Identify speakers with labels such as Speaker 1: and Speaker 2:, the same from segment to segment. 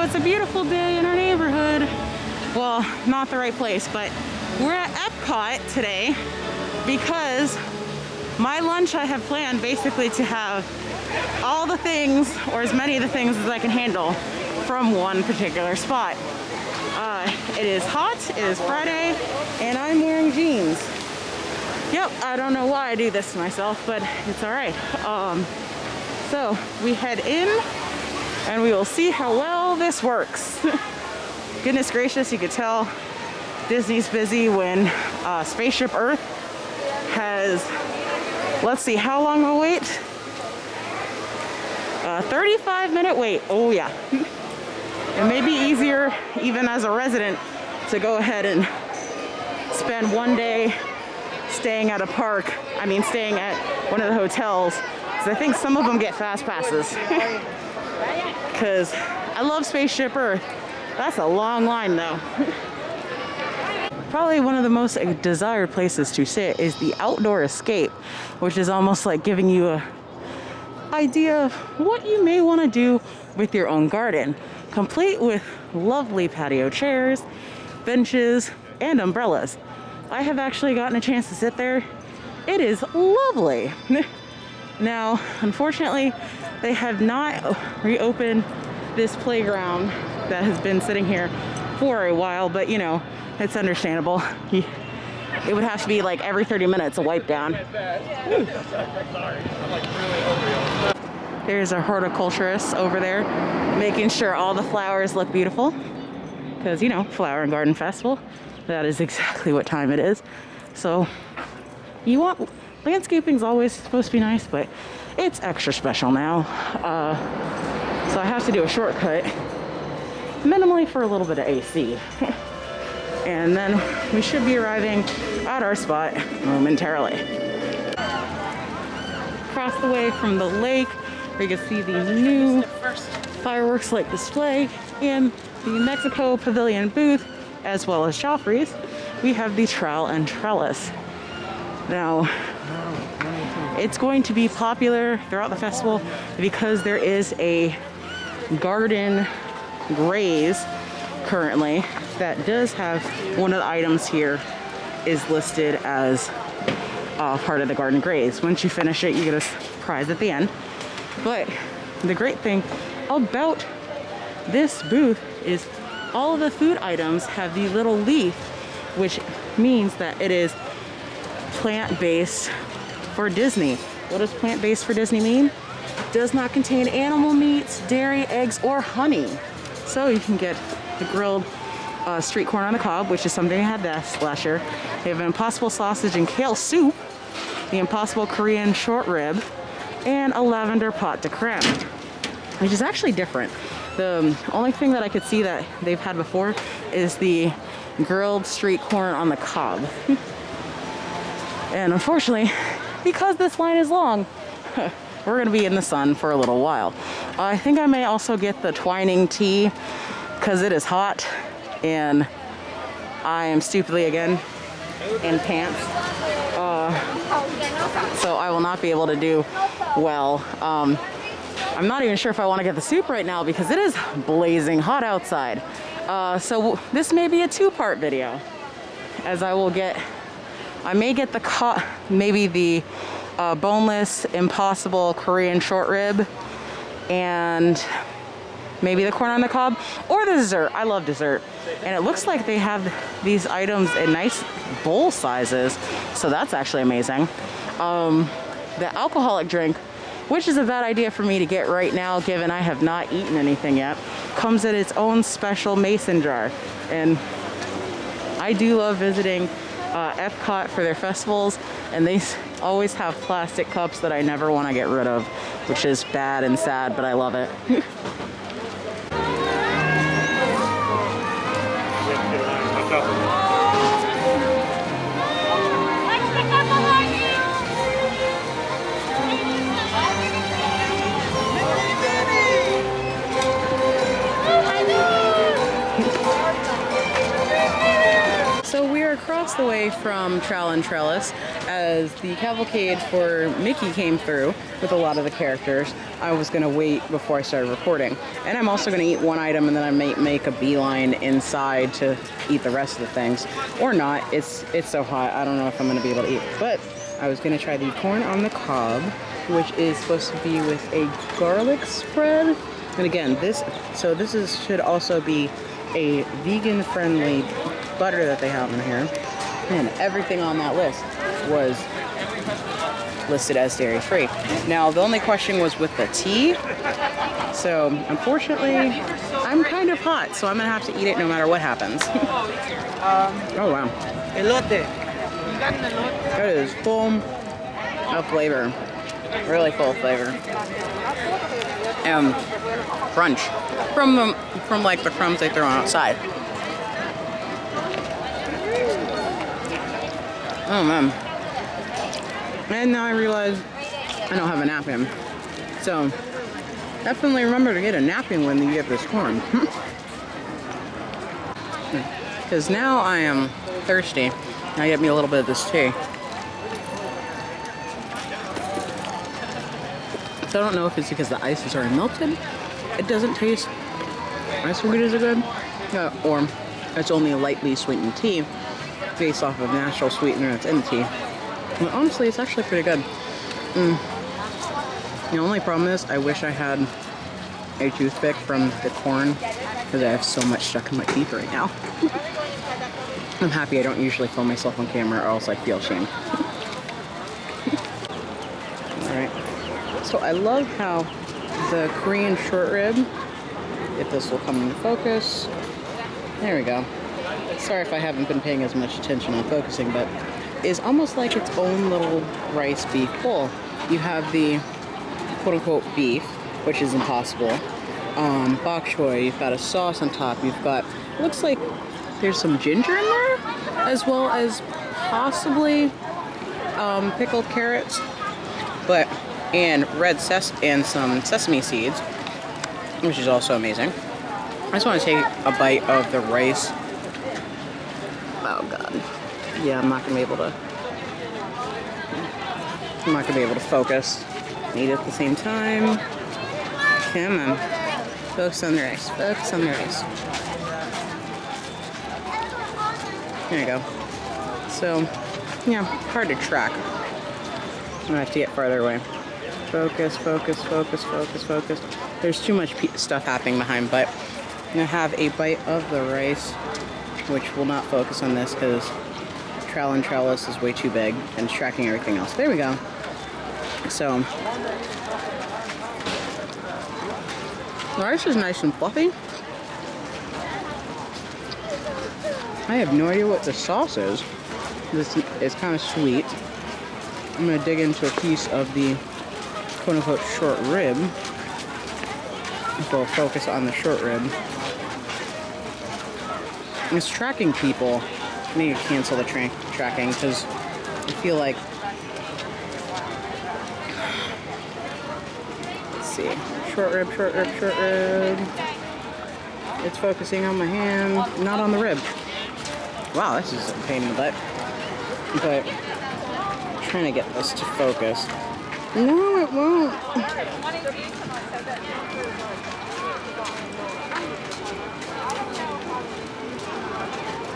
Speaker 1: it's a beautiful day in our neighborhood. Well, not the right place, but we're at Epcot today because my lunch I have planned basically to have all the things, or as many of the things as I can handle from one particular spot. It is hot, it is Friday, and I'm wearing jeans. Yep, I don't know why I do this to myself, but it's all right. So we head in and we will see how well this works. Goodness gracious, you could tell Disney's busy when Spaceship Earth has, let's see, how long of a wait? 35-minute wait. Oh yeah. It may be easier, even as a resident, to go ahead and spend one day staying at a park. I mean, staying at one of the hotels. Because I think some of them get fast passes. Because I love Spaceship Earth. That's a long line though. Probably one of the most desired places to sit is the Outdoor Escape, which is almost like giving you a idea of what you may want to do with your own garden, complete with lovely patio chairs, benches, and umbrellas. I have actually gotten a chance to sit there. It is lovely. Now, unfortunately, they have not reopened this playground that has been sitting here for a while, but you know, it's understandable. It would have to be like every 30 minutes a wipe down. There's a horticulturist over there making sure all the flowers look beautiful. Because, you know, Flower and Garden Festival, that is exactly what time it is. So, you want, landscaping's always supposed to be nice, but it's extra special now. So I have to do a shortcut, minimally for a little bit of AC. And then we should be arriving at our spot momentarily. Across the way from the lake, we can see the new fireworks light display and the Mexico Pavilion booth, as well as Joffrey's. We have the Trowel Trellis. Now, it's going to be popular throughout the festival because there is a garden graze currently that does have one of the items here is listed as part of the garden graze. Once you finish it, you get a prize at the end. But the great thing about this booth is all of the food items have the little leaf, which means that it is plant-based for Disney. What does plant-based for Disney mean? Does not contain animal meats, dairy, eggs, or honey. So you can get the grilled street corn on the cob, which is something I had last year. They have an Impossible sausage and kale soup, the Impossible Korean short rib, and a lavender pot de creme, which is actually different. The only thing that I could see that they've had before is the grilled street corn on the cob. And unfortunately, because this line is long, we're gonna be in the sun for a little while. I think I may also get the twining tea because it is hot and I am stupidly again in pants. So I will not be able to do well. I'm not even sure if I want to get the soup right now because it is blazing hot outside. So this may be a two-part video, as I may get maybe the boneless Impossible Korean short rib and maybe the corn on the cob or the dessert. I love dessert. And it looks like they have these items in nice bowl sizes. So that's actually amazing. The alcoholic drink, which is a bad idea for me to get right now given I have not eaten anything yet, comes in its own special mason jar. And I do love visiting Epcot for their festivals, and they always have plastic cups that I never want to get rid of, which is bad and sad, but I love it. So we are across across the way from Trowel Trellis as the cavalcade for Mickey came through with a lot of the characters. I was going to wait before I started recording. And I'm also going to eat one item and then I may make a beeline inside to eat the rest of the things. Or not. It's so hot. I don't know if I'm going to be able to eat. But I was going to try the corn on the cob, which is supposed to be with a garlic spread. And again, this should also be a vegan-friendly butter that they have in here. And everything on that list was listed as dairy-free. Now, the only question was with the tea. So, unfortunately, I'm kind of hot, so I'm gonna have to eat it no matter what happens. Oh, wow.
Speaker 2: Elote.
Speaker 1: It is full of flavor. Really full of flavor. And crunch from like the crumbs they throw outside. Oh man. And now I realize I don't have a napkin. So definitely remember to get a napkin when you get this corn. Because now I am thirsty. Now get me a little bit of this tea. So I don't know if it's because the ice is already melted. It doesn't taste as sweet as it could. Or it's only a lightly sweetened tea based off of natural sweetener that's in the tea. But honestly, it's actually pretty good. The only problem is I wish I had a toothpick from the corn because I have so much stuck in my teeth right now. I'm happy I don't usually film myself on camera or else I feel ashamed. Alright. So I love how the Korean short rib, if this will come into focus, there we go. Sorry if I haven't been paying as much attention on focusing, but is almost like its own little rice beef bowl. You have the quote-unquote beef, which is impossible. Bok choy, you've got a sauce on top, you've got, looks like there's some ginger in there, as well as possibly pickled carrots, and and some sesame seeds, which is also amazing. I just want to take a bite of the rice. Oh god. Yeah, I'm not gonna be able to focus. Eat at the same time. Come on. Focus on the rice. Focus on the rice. There you go. So, yeah, hard to track. I'm gonna have to get farther away. Focus, focus, focus, focus, focus. There's too much stuff happening behind, but I'm gonna have a bite of the rice, which will not focus on this because Trowel Trellis is way too big and it's tracking everything else. There we go. So, the rice is nice and fluffy. I have no idea what the sauce is. This is kind of sweet. I'm going to dig into a piece of the quote-unquote short rib. We'll focus on the short rib. It's tracking people. I need to cancel the tracking because I feel like... Let's see. Short rib, short rib, short rib. It's focusing on my hand, not on the rib. Wow, this is a pain in the butt. But I'm trying to get this to focus. No, it won't.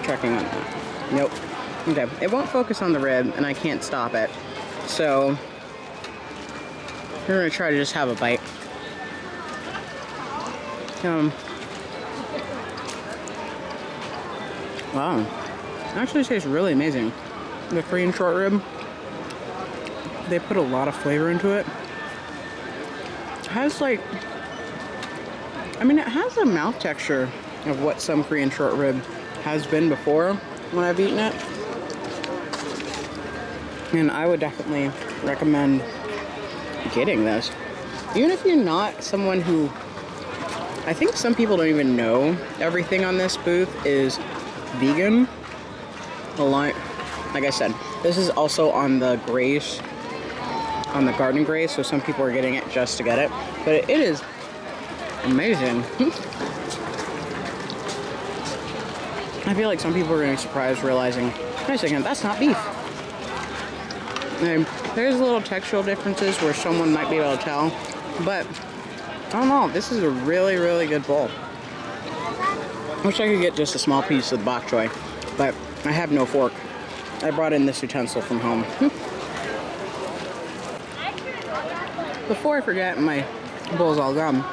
Speaker 1: Tracking on that. Nope. Okay, it won't focus on the rib, and I can't stop it. So we're gonna try to just have a bite. Wow, it actually tastes really amazing. The Korean short rib, they put a lot of flavor into it. It has like, I mean, it has a mouth texture of what some Korean short rib has been before when I've eaten it. And I would definitely recommend getting this. Even if you're not someone who, I think some people don't even know everything on this booth is vegan. Like I said, this is also on the grace, on the garden grace, so some people are getting it just to get it. But it is amazing. I feel like some people are going to be surprised realizing Wait a second, that's not beef. And there's little textural differences where someone might be able to tell, but I don't know. This is a really, really good bowl. Wish I could get just a small piece of the bok choy, but I have no fork. I brought in this utensil from home. Before I forget, my bowl's all gone.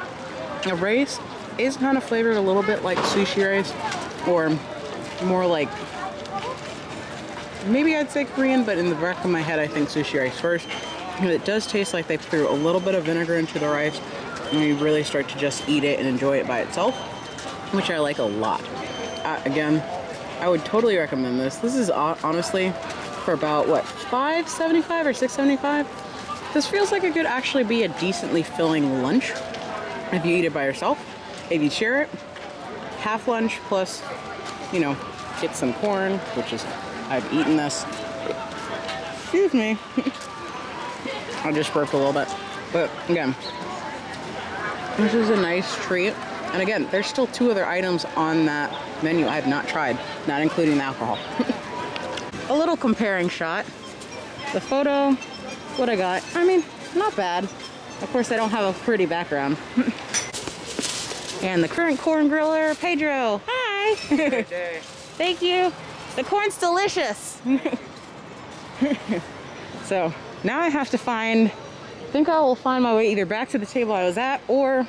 Speaker 1: The rice is kind of flavored a little bit like sushi rice, or more like, maybe I'd say Korean, but in the back of my head I think sushi rice first. And it does taste like they threw a little bit of vinegar into the rice, and you really start to just eat it and enjoy it by itself, which I like a lot. Again, I would totally recommend this. This is honestly for about, what, $5.75 or $6.75? This feels like it could actually be a decently filling lunch if you eat it by yourself. If you share it, half lunch plus, you know, get some corn, which is, I've eaten this. Excuse me. I just burped a little bit. But again, this is a nice treat. And again, there's still 2 other items on that menu I have not tried, not including the alcohol. A little comparing shot. The photo, what I got, I mean, not bad. Of course, I don't have a pretty background. And the current corn griller, Pedro. Hi.
Speaker 2: Good day.
Speaker 1: Thank you. The corn's delicious. So now I have to find, I think I will find my way either back to the table I was at, or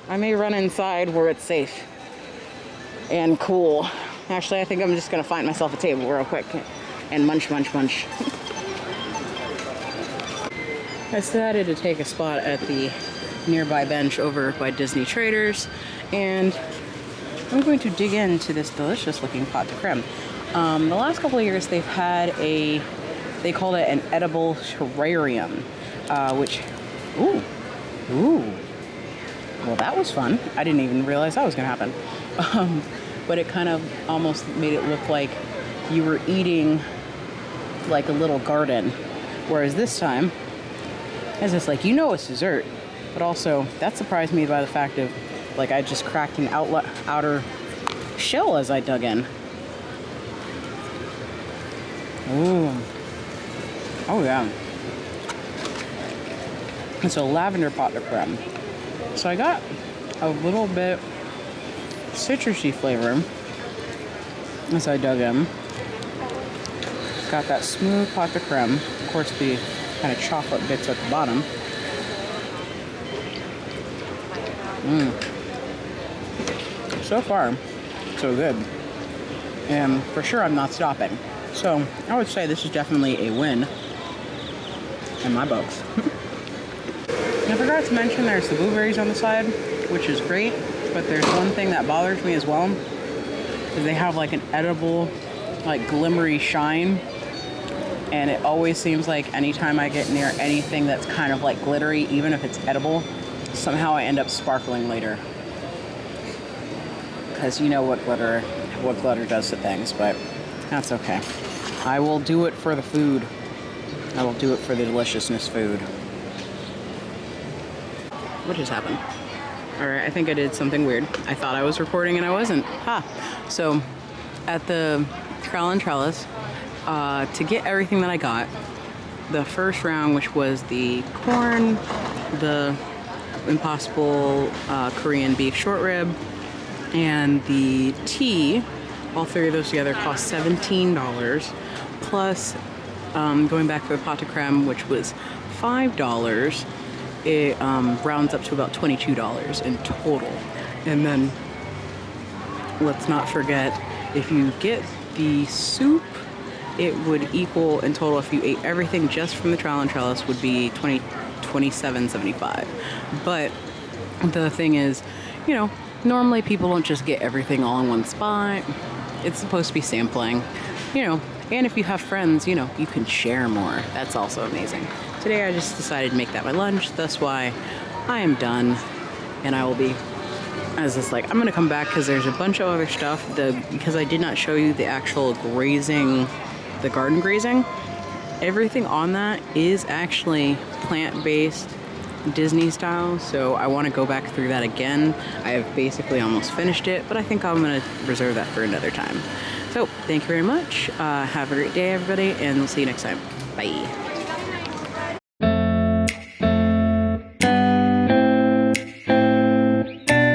Speaker 1: I may run inside where it's safe and cool. Actually, I think I'm just gonna find myself a table real quick and munch, munch, munch. I decided to take a spot at the nearby bench over by Disney Traders, and I'm going to dig into this delicious looking pot de creme. The last couple of years they've had they called it an edible terrarium, which, ooh, well, that was fun. I didn't even realize that was gonna happen. But it kind of almost made it look like you were eating like a little garden. Whereas this time, it's just like, you know, it's dessert, but also that surprised me by the fact of, like, I just cracked an outer shell as I dug in. Ooh. Oh yeah. It's a lavender pot de creme. So I got a little bit citrusy flavor as I dug in. Got that smooth pot de creme. Of course, the kind of chocolate bits at the bottom. So far, so good. And for sure, I'm not stopping. So I would say this is definitely a win in my books. I forgot to mention there's the blueberries on the side, which is great, but there's one thing that bothers me as well, is they have like an edible, like glimmery shine, and it always seems like anytime I get near anything that's kind of like glittery, even if it's edible, somehow I end up sparkling later. Because you know what glitter does to things, but that's okay. I will do it for the food. I will do it for the deliciousness food. What just happened? Alright, I think I did something weird. I thought I was recording and I wasn't. Ha! So, at the Trowel Trellis, to get everything that I got, the first round, which was the corn, the Impossible Korean beef short rib, and the tea, all 3 of those together cost $17, plus going back for the pot de creme, which was $5, it rounds up to about $22 in total. And then let's not forget, if you get the soup, it would equal in total, if you ate everything just from the Trowel Trellis, would be $27.75. But the thing is, you know, normally people don't just get everything all in one spot. It's supposed to be sampling, you know, and if you have friends, you know, you can share more. That's also amazing. Today I just decided to make that my lunch. That's why I am done, and I will be, as it's like, I'm gonna come back because there's a bunch of other stuff. Because I did not show you the actual grazing, the garden grazing. Everything on that is actually plant-based, Disney style, so I want to go back through that again. I have basically almost finished it, but I think I'm going to reserve that for another time.
Speaker 2: So thank you very much. Have a great day, everybody, and we'll see you next time. Bye.